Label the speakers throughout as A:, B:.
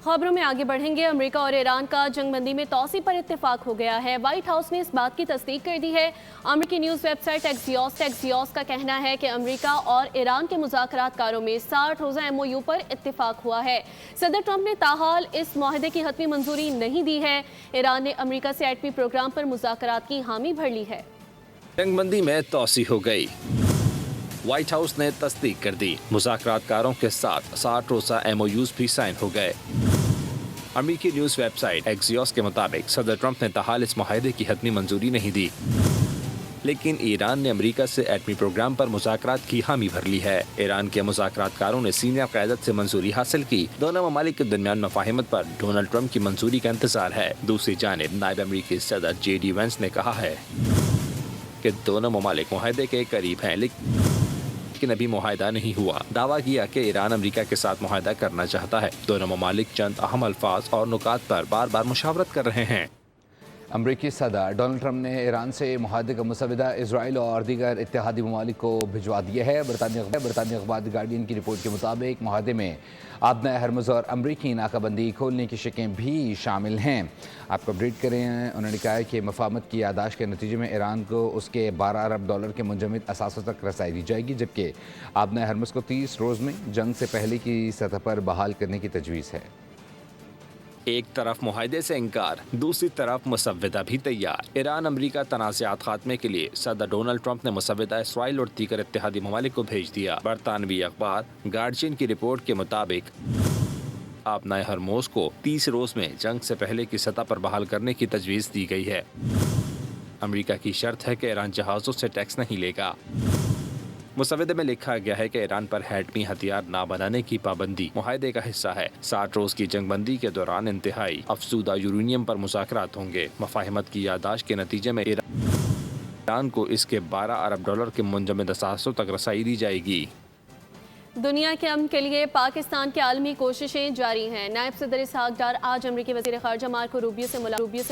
A: खबरों में आगे बढ़ेंगे। अमेरिका और ईरान का जंग बंदी में तौसी पर इत्तेफाक हो गया है। व्हाइट हाउस ने इस बात की तस्दीक कर दी है। अमेरिकी न्यूज़ वेबसाइट एक्सियोस का कहना है कि अमेरिका और ईरान के मुज़ाकरातकारों में 60 रोज़ा MOU पर इत्तेफाक हुआ है। सदर ट्रंप ने ताहाल इस मुआहदे की हतमी मंजूरी नहीं दी है। ईरान ने अमेरिका से एटमी प्रोग्राम पर मुज़ाकरात की हामी भर ली है।
B: जंग बंदी में तौसी हो गई। व्हाइट हाउस ने तस्दीक कर दी। मुज़ाकरातकारों के साथ 60 रोज़ा MOUs भी साइन हो गए। अमेरिकी न्यूज़ वेबसाइट एक्सियोस के मुताबिक सदर ट्रंप ने ताहाल इस मुआहदे की हतमी मंजूरी नहीं दी, लेकिन ईरान ने अमेरिका से एटमी प्रोग्राम पर मुज़ाकरात की हामी भर ली है। ईरान के मुज़ाकरातकारों ने सीनियर क़यादत से मंजूरी हासिल की। दोनों ममालिक के दरमियान मफाहिमत पर डोनाल्ड ट्रंप की मंजूरी का इंतजार है। दूसरी जानिब नायब अमेरिकी सदर JD वेंस ने कहा है कि दोनों ममालिक मुआहदे के करीब हैं, लेकिन अभी मुआहदा नहीं हुआ। दावा किया कि ईरान अमेरिका के साथ मुआहदा करना चाहता है। दोनों ममालिक चंद अहम अल्फाज और नुकात पर बार बार मुशावरत कर रहे हैं।
C: अमरीकी सदर डोनाल्ड ट्रंप ने ईरान से मुआहदे का मुसविदा इसराइल और दीगर इत्तेहादी ममालिक को भिजवा दिया है। बरतानी अखबार द गार्डियन की रिपोर्ट के मुताबिक मुआहदे में आबना हरमुज़ और अमरीकी नाकाबंदी खोलने की शिकें भी शामिल हैं। आपको अपडेट करें, उन्होंने कहा कि मफाहमत की यादाश्त के नतीजे में ईरान को उसके $12 अरब के मुंजमद असासों तक रसाई दी जाएगी, जबकि आबना हरमुज़ को 30 रोज़ में जंग से पहले की सतह पर बहाल करने की तजवीज़ है।
B: एक तरफ मुआहदे से इनकार, दूसरी तरफ मुसविदा भी तैयार। ईरान अमेरिका तनाज़ात खात्मे के लिए सदर डोनाल्ड ट्रंप ने मुसविदा इसराइल और दीगर इत्तेहादी ममालिक को भेज दिया। बरतानवी अखबार गार्जियन की रिपोर्ट के मुताबिक आबना हरमुज़ को 30 रोज़ में जंग से पहले की सतह पर बहाल करने की तजवीज़ दी गई है। अमेरिका की शर्त है कि ईरान जहाज़ों से टैक्स नहीं लेगा। मुसविदे में लिखा गया है कि ईरान पर एटमी हथियार ना बनाने की पाबंदी मुआहदे का हिस्सा है। 60 रोज की जंगबंदी के दौरान इंतहाई अफसूदा यूरेनियम पर मुज़ाकरात होंगे। मफाहिमत की यादाश्त के नतीजे में ईरान को इसके $12 अरब के मुंजमद असासों तक रसाई दी जाएगी।
A: दुनिया के अमन के लिए पाकिस्तान की आलमी कोशिशें जारी हैं। नायब सदर इसहाक डार आज अमरीकी वज़ीर ख़ारजा मार्को रूबियो से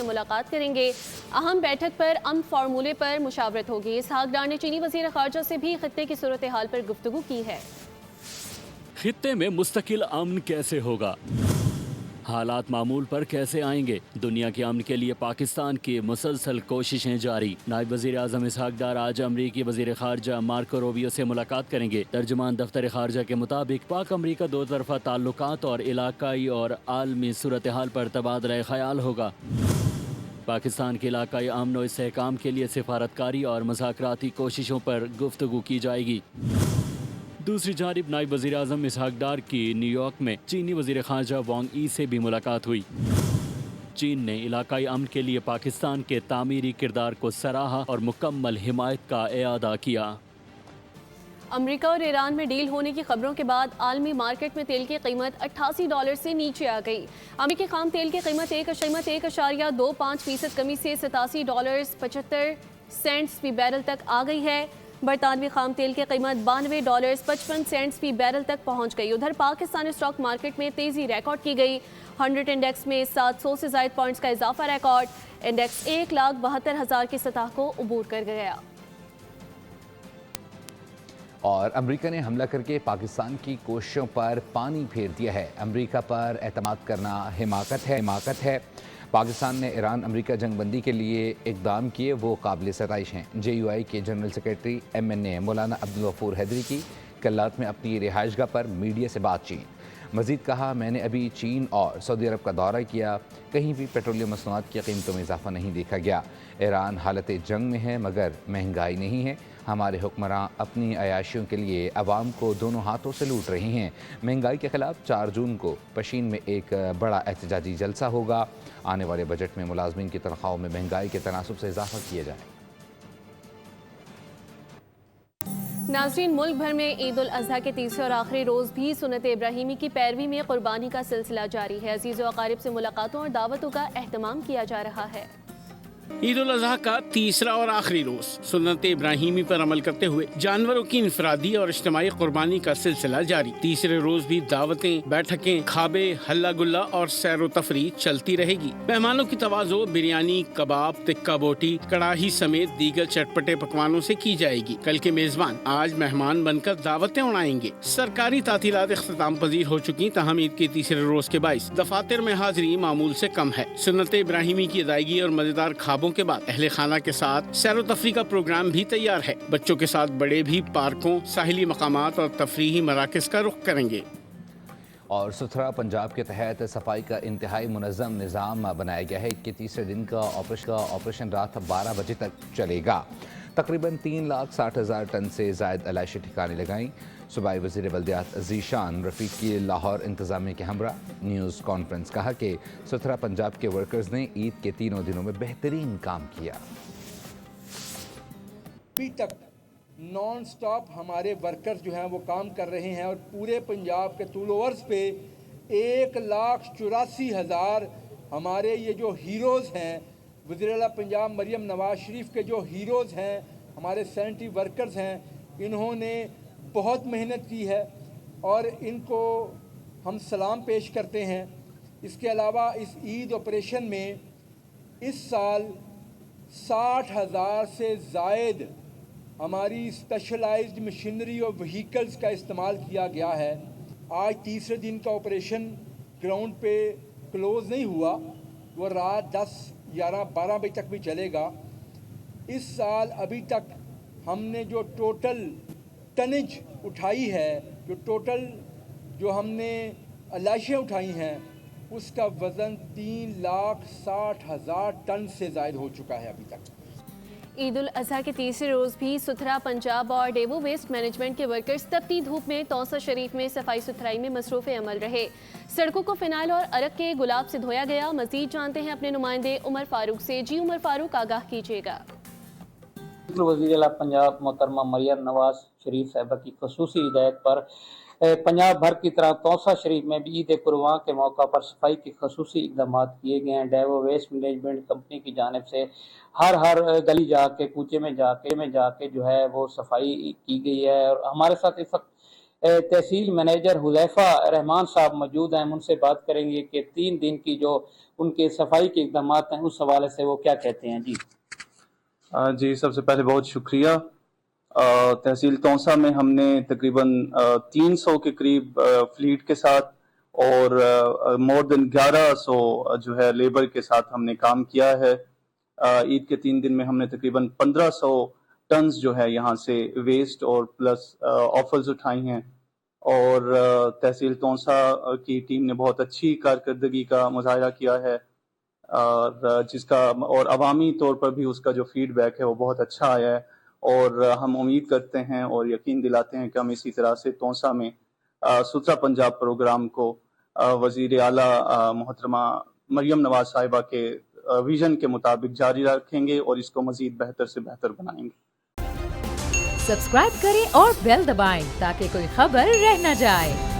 A: मुलाकात करेंगे। अहम बैठक पर अमन फार्मूले पर मुशावरत होगी। इसहाक डार ने चीनी वज़ीर ख़ारजा से भी खित्ते की सूरत हाल पर गुफ्तगू की है।
D: खित्ते में मुस्तकिल अमन कैसे होगा, हालात मामूल पर कैसे आएंगे, दुनिया के अमन के लिए पाकिस्तान की मुसलसल कोशिशें जारी। नायब वज़ीर आज़म इसहाक डार आज अमरीकी वज़ीर ख़ारजा मार्को रूबियो से मुलाकात करेंगे। तर्जुमान दफ्तर ख़ारजा के मुताबिक पाक अमरीका दो तरफ़ा ताल्लुकात और इलाकाई और आलमी सूरत हाल पर तबादला ख़याल होगा। पाकिस्तान के इलाकाई अमन और इस्तेहकाम के लिए सिफारतकारी और मुज़ाकराती कोशिशों पर गुफ्तगू की जाएगी। दूसरी जानिब नायब वज़ीर आज़म इसहाक डार की न्यूयॉर्क में चीनी वज़ीर ख़ारजा वांग यी से भी मुलाकात हुई। चीन ने इलाकाई अमन के लिए पाकिस्तान के तामीरी किरदार को सराहा और मुकम्मल हिमायत का एआदा किया।
A: अमेरिका और ईरान में डील होने की खबरों के बाद आलमी मार्केट में तेल की कीमत $88 से नीचे आ गई। अमेरिकी खाम तेल की कीमत 1.25% कमी से $87.75 फी बैरल तक आ गई है। बरतानवी खाम तेल की कीमत $92.55 फी बैरल तक पहुंच गई। उधर पाकिस्तानी स्टॉक मार्केट में तेजी रिकॉर्ड की गई। 100 इंडेक्स में 700 से ज़ायद पॉइंट्स का इजाफा रिकॉर्ड। इंडेक्स 1,72,000 की सतह को अबूर कर गया।
C: और अमेरिका ने हमला करके पाकिस्तान की कोशिशों पर पानी फेर दिया है। अमेरिका पर एतमाद करना हिमाकत है। पाकिस्तान ने ईरान अमेरिका जंगबंदी के लिए इकदाम किए, वो काबिल सताइश हैं। JUI के जनरल सेक्रेटरी MNA मौलाना अब्दुल गफूर हैदरी की कल्लात में अपनी रिहाइशगाह पर मीडिया से बातचीत। मज़ीद कहा, मैंने अभी चीन और सऊदी अरब का दौरा किया, कहीं भी पेट्रोलियम मसनूआत की कीमतों में इजाफा नहीं देखा गया। ईरान हालत जंग में है मगर महंगाई नहीं है। हमारे हुक्मरान अपनी अयाशियों के लिए अवाम को दोनों हाथों से लूट रही हैं। महंगाई के खिलाफ 4 जून को पशीन में एक बड़ा एहतजाजी जलसा होगा। आने वाले बजट में मुलाजमीन की तनख्वाहों में महंगाई के तनासुब से इजाफा किया जाए।
A: नाज़रीन, मुल्क भर में ईद उल अज़हा के तीसरे और आखिरी रोज़ भी सुन्नत इब्राहिमी की पैरवी में कुर्बानी का सिलसिला जारी है। अज़ीज़ व अक़ारिब से मुलाकातों और दावतों का एहतमाम किया जा रहा है।
E: ईद उल अजहा का तीसरा और आखिरी रोज सुन्नत इब्राहिमी पर अमल करते हुए जानवरों की इनफरादी और इज्तिमाई कुर्बानी का सिलसिला जारी। तीसरे रोज भी दावतें, बैठकें, खाबे, हल्ला गुल्ला और सैर व तफरीह चलती रहेगी। मेहमानों की तवाज़ो बिरयानी, कबाब, टिक्का बोटी, कड़ाही समेत दीगर चटपटे पकवानों से की जाएगी। कल के मेजबान आज मेहमान बनकर दावतें उड़ाएंगे। सरकारी तातीलात इख्तिताम पजीर हो चुकी, तहम ईद के तीसरे रोज के बाइस दफातर में हाजिरी मामूल से कम है। सुन्नत इब्राहिमी की अदायगी और मजेदार खाबों के बाद अहले खाना के साथ सैर व तफरीह का प्रोग्राम भी तैयार है। बच्चों के साथ बड़े भी पार्कों, साहिली मकामात और तफरीही मराकज़ का रुख करेंगे।
C: और सुथरा पंजाब के तहत सफाई का इंतहाई मुनज़्ज़म निज़ाम बनाया गया है। इसके तीसरे दिन का ऑपरेशन रात 12 बजे तक चलेगा। तकरीबन 3,60,000 टन से ज़ायद अलाइशी ठिकाने लगाई। सूबाई वज़ीर बल्दियात ज़ीशान रफ़ीक की लाहौर इंतज़ामिया के हमरा न्यूज़ कॉन्फ्रेंस कहा कि सुथरा पंजाब के वर्कर्स ने ईद के तीनों दिनों में बेहतरीन काम किया।
F: अभी तक नॉन स्टॉप हमारे वर्कर्स जो हैं वो काम कर रहे हैं और पूरे पंजाब के तूल अर्ज़ पे 1,84,000 हमारे ये जो हीरोज़ हैं, वज़ीर आला पंजाब मरियम नवाज शरीफ के जो हीरोज़ हैं, हमारे सैनिटरी वर्कर्स हैं, इन्होंने बहुत मेहनत की है और इनको हम सलाम पेश करते हैं। इसके अलावा इस ईद ऑपरेशन में इस साल 60,000 से ज़ायद हमारी स्पेशलाइज्ड मशीनरी और व्हीकल्स का इस्तेमाल किया गया है। आज तीसरे दिन का ऑपरेशन ग्राउंड पे क्लोज़ नहीं हुआ, वो रात 10, 11, 12 बजे तक भी चलेगा। इस साल अभी तक हमने जो टोटल टनेज उठाई है, जो हमने अलाइशियाँ उठाई हैं, उसका वज़न 3,60,000 टन से ज़ायद हो चुका है अभी तक।
A: ईद उल अजहा के तीसरे रोज़ भी सुथरा पंजाब और डेवो वेस्ट मैनेजमेंट के वर्कर्स तपती धूप में तौसा शरीफ में सफाई सुथराई में मसरूफ़ अमल रहे। सड़कों को फिनाइल और अरक के गुलाब से धोया गया। मज़ीद जानते हैं अपने नुमाइंदे उमर फारूक से। जी उमर फारूक, आगाह कीजिएगा।
G: वज़ीर आला पंजाब मोहतरमा मरियम नवाज शरीफ साहिबा की ख़ुसूसी हिदायत पर पंजाब भर की तरह तौसा शरीफ में भी ईद कुर्बान के मौका पर सफाई के ख़ुसूसी इक़दाम किए गए हैं। डेवो वेस्ट मैनेजमेंट कंपनी की जानिब से हर गली जाके, कूचे में जाके जो है वो सफाई की गई है। और हमारे साथ इस वक्त तहसील मैनेजर हुज़ैफ़ा रहमान साहब मौजूद हैं। हम उनसे बात करेंगे कि 3 दिन की जो उनके सफाई के इक़दाम हैं उस हवाले से वो क्या कहते हैं।
H: जी, सबसे पहले बहुत शुक्रिया। तहसील तौसा में हमने तकरीबन 300 के करीब फ्लीट के साथ और मोर देन 1100 जो है लेबर के साथ हमने काम किया है। ईद के 3 दिन में हमने तकरीबन 1500 टन्स जो है यहाँ से वेस्ट और प्लस ऑफर्स उठाई हैं। और तहसील तौसा की टीम ने बहुत अच्छी कारकर्दगी का मुजाहरा किया है और और अवामी तौर पर भी उसका जो फीडबैक है वो बहुत अच्छा आया है। और हम उम्मीद करते हैं और यकीन दिलाते हैं कि हम इसी तरह से तौसा में सुथरा पंजाब प्रोग्राम को वज़ीर आला मोहतरमा मरियम नवाज साहिबा के विजन के मुताबिक जारी रखेंगे और इसको मज़ीद बेहतर से बेहतर बनाएंगे।
I: सब्सक्राइब करें और बेल दबाएं ताकि कोई खबर रह न जाए।